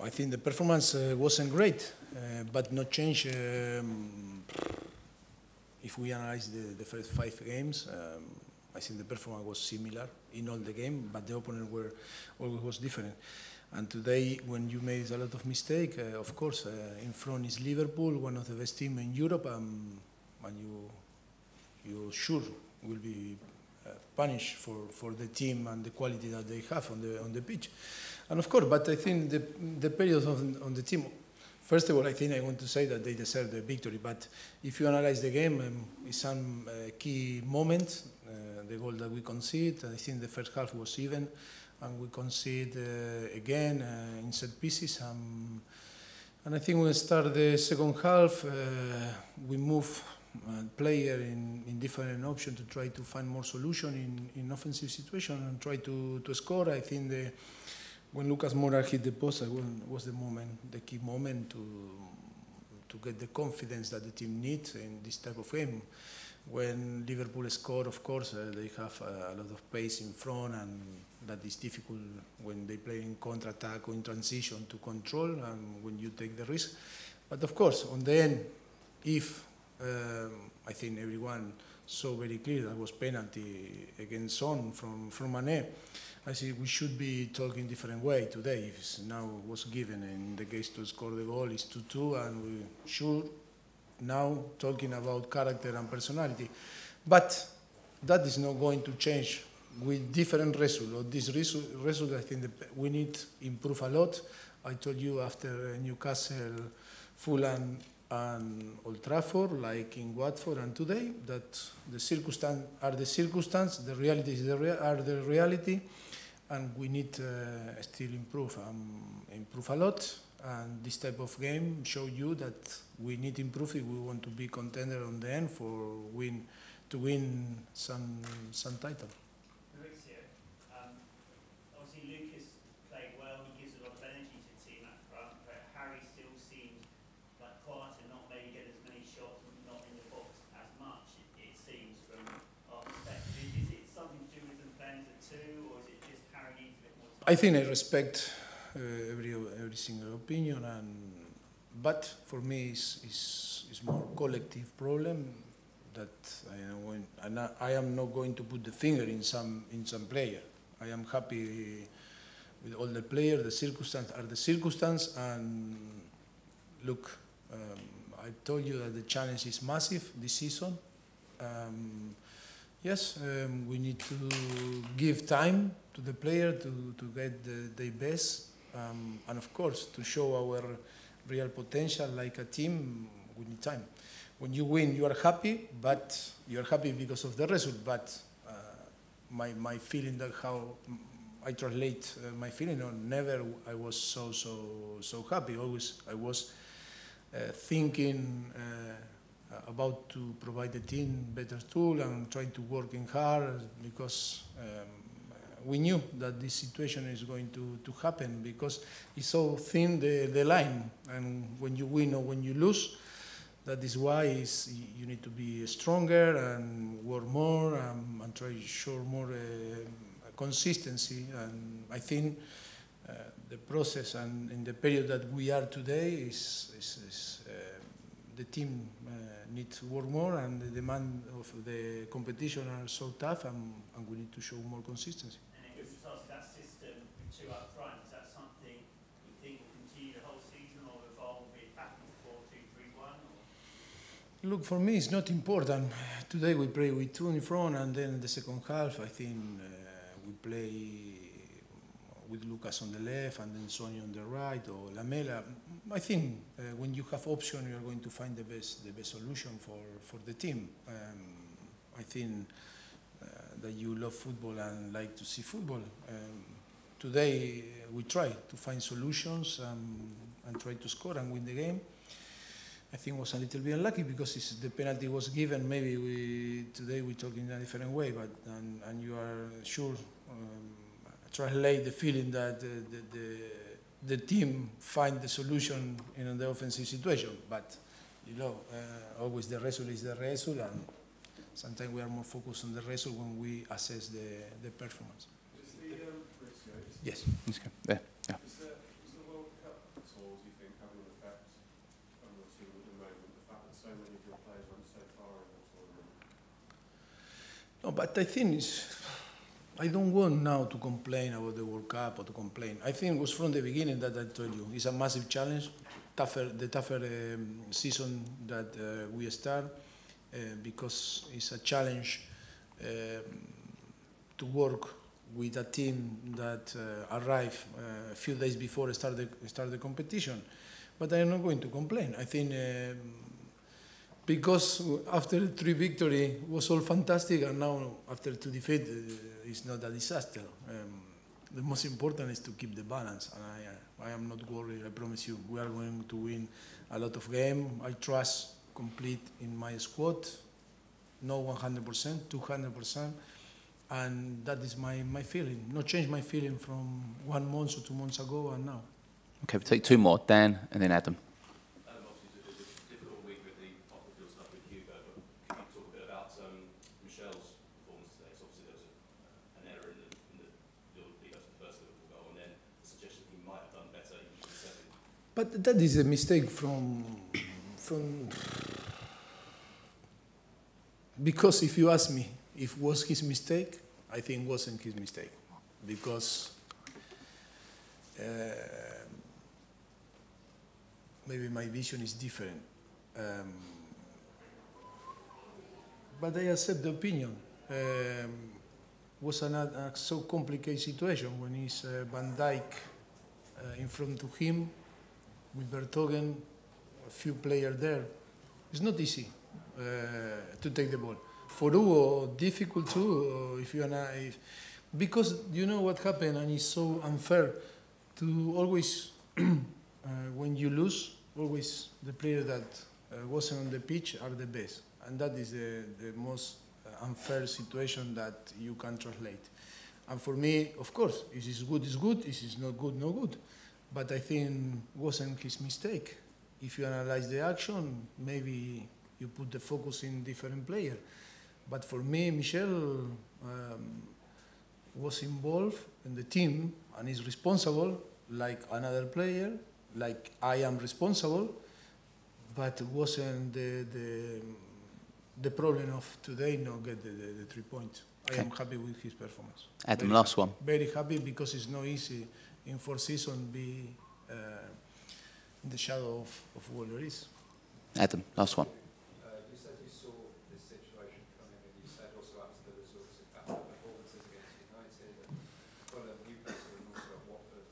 I think the performance wasn't great, but not change. If we analyze the first 5 games, I think the performance was similar in all the game, but the opponent always was different. And today, when you made a lot of mistakes, of course, in front is Liverpool, one of the best teams in Europe, and you sure will be punished for the team and the quality that they have on the pitch. And of course, but I think the period on the team, first of all, I think I want to say that they deserve the victory. But if you analyze the game, in some key moments, the goal that we conceded, I think the first half was even, and we conceded again in set pieces. And I think when we start the second half, we move player in different options to try to find more solution in offensive situation and try to score. I think when Lucas Moura hit the post, was the key moment to get the confidence that the team needs in this type of game. When Liverpool score, of course, they have a lot of pace in front, and that is difficult when they play in counter-attack or in transition to control, and when you take the risk. But of course, on the end, if I think everyone saw very clear that was penalty against Son from Mane, I think we should be talking different way today. If it's now was given in the case to score the goal is 2-2, and we should now talking about character and personality. But that is not going to change with different results. Or this result, I think we need to improve a lot. I told you after Newcastle, Fulham, and Old Trafford, like in Watford and today, that the circumstances are the circumstances, the reality is the reality, and we need still improve a lot. And this type of game show you that we need to improve if we want to be contender on the end to win some title. Mauricio, obviously Lucas played well. He gives a lot of energy to the team up front, but Harry still seems like quiet and not maybe get as many shots, not in the box as much. It seems from our perspective. Is it something to do with them playing as a two, or is it just Harry needs a bit more time? I think I respect every single opinion, but for me it's more collective problem that I am not going to put the finger in some player. I am happy with all the players. The circumstances are the circumstances, and look, I told you that the challenge is massive this season. Yes, we need to give time to the player to get their best. And of course, to show our real potential like a team, we need time. When you win, you are happy, but you are happy because of the result. But my feeling, that how I translate my feeling, never I was so happy. Always I was thinking about to provide the team better tool and trying to working hard, because we knew that this situation is going to happen, because it's so thin the line, and when you win or when you lose, that is why you need to be stronger and work more and try to show more consistency. And I think the process and in the period that we are today is the team needs to work more, and the demand of the competition are so tough, and we need to show more consistency. That system with two up front, is that something you think will continue the whole season or evolve it back into 4-2-3-1? Look, for me it's not important. Today we play with two in front, and then in the second half I think we play with Lucas on the left and then Sonia on the right, or Lamela. I think when you have option, you are going to find the best solution for the team. I think that you love football and like to see football. Today we try to find solutions and try to score and win the game. I think it was a little bit unlucky because the penalty was given. Maybe today we talk in a different way, but and you are sure translate the feeling that the team find the solution in the offensive situation. But you know, always the result is the result, and sometimes we are more focused on the result when we assess the performance. Is the Yes. Is the World Cup so many of your players went so far in the tournament. No, but I think I don't want now to complain about the World Cup or to complain. I think it was from the beginning that I told you it's a massive challenge, the tougher season that we start because it's a challenge to work with a team that arrived a few days before start the competition. But I am not going to complain. I think because after 3 victories was all fantastic, and now after 2 defeats it's not a disaster. The most important is to keep the balance, and I am not worried. I promise you, we are going to win a lot of games. I trust complete in my squad, no 100%, 200%, and that is my feeling. Not change my feeling from 1 month or 2 months ago and now. Okay, we'll take 2 more, Dan and then Adam. Obviously, it's a difficult week with the off-the-field stuff with Hugo, but can you talk a bit about Michel's performance today? So obviously there was an error in the lead up to the first Liverpool goal, and then the suggestion he might have done better in the second. But that is a mistake from because if you ask me if it was his mistake, I think it wasn't his mistake because maybe my vision is different. But I accept the opinion. Was a so complicated situation when it's Van Dijk in front of him, with Vertonghen, a few players there. It's not easy to take the ball. For Hugo, difficult too, because you know what happened, and it's so unfair to always, when you lose, always the player that wasn't on the pitch are the best. And that is the most unfair situation that you can translate. And for me, of course, if it's good, it's good. If it's not good, no good. But I think it wasn't his mistake. If you analyze the action, maybe you put the focus in different player. But for me, Michel was involved in the team and is responsible like another player, like I am responsible, but it wasn't the problem of today not get the 3 points. Okay. I am happy with his performance. Adam, last one. Very happy because it's not easy in 4 seasons be in the shadow of what there is. Adam, last one. You said you saw this situation coming, and you said also after the results, after the performances against United, and Fulham, Newcastle, and also at Watford.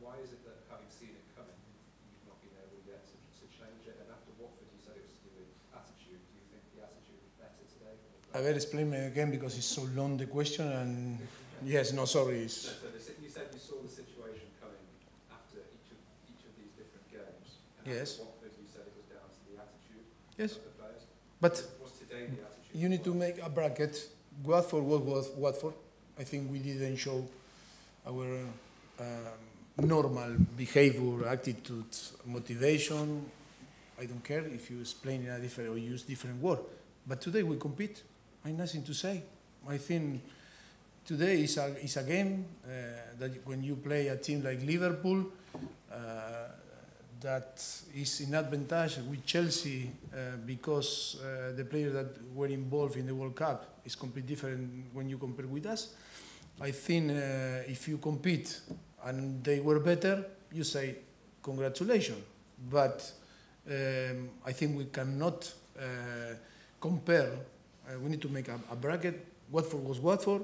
Why is it that, having seen it coming, you've not been able yet to change it? And after Watford, you said it was to do with attitude. Do you think the attitude is better today? I will explain it again because it's so long the question, and yes, no, sorry. So you said you saw the situation coming after each of these different games. And yes. After Watford, you said it was down to the attitude Yes. of the players. But was today the attitude? you need to make a bracket. Watford was Watford. I think we didn't show our normal behavior, attitude, motivation. I don't care if you explain in a different or use different word. But today we compete. I have nothing to say. I think today is a game that when you play a team like Liverpool, that is in advantage with Chelsea because the players that were involved in the World Cup is completely different when you compare with us. I think if you compete and they were better, you say congratulations. But I think we cannot compare. We need to make a bracket. Watford was Watford.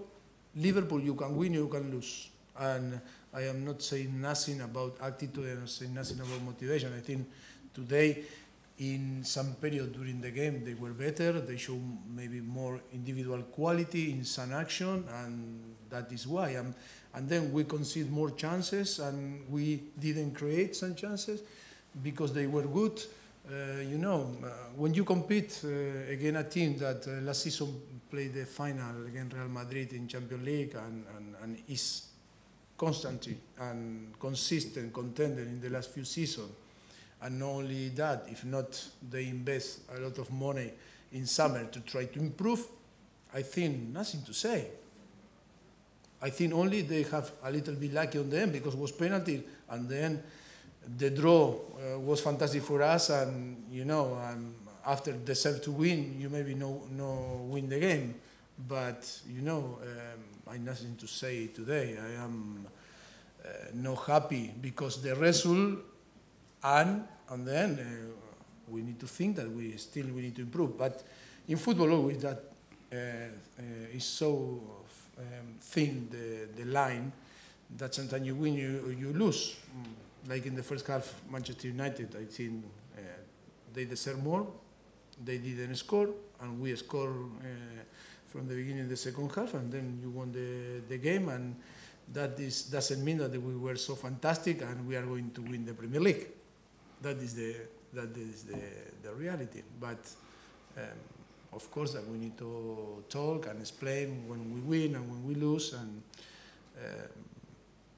Liverpool, you can win, you can lose. And I am not saying nothing about attitude, I'm not saying nothing about motivation. I think today, in some period during the game, they were better. They showed maybe more individual quality in some action, and that is why. And then we conceded more chances, and we didn't create some chances because they were good. When you compete against a team that last season played the final against Real Madrid in Champions League and is constantly and consistent contender in the last few seasons, and not only that, if not, they invest a lot of money in summer to try to improve, I think nothing to say. I think only they have a little bit lucky on the end because it was penalty, and then the draw was fantastic for us, and you know, after deserve to win, you maybe no win the game, but you know, I have nothing to say today. I am not happy because the result, and then we need to think that we need to improve. But in football, always that is so thin the line that sometimes you win, you lose. Like in the first half, Manchester United, I think they deserve more. They didn't score, and we scored from the beginning of the second half, and then you won the game. And that doesn't mean that we were so fantastic and we are going to win the Premier League. That is the reality. But of course, that we need to talk and explain when we win and when we lose, and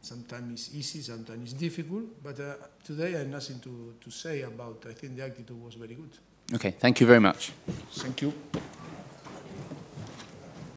sometimes it's easy, sometimes it's difficult, but today I have nothing to say about. I think the attitude was very good. Okay, thank you very much. Thank you.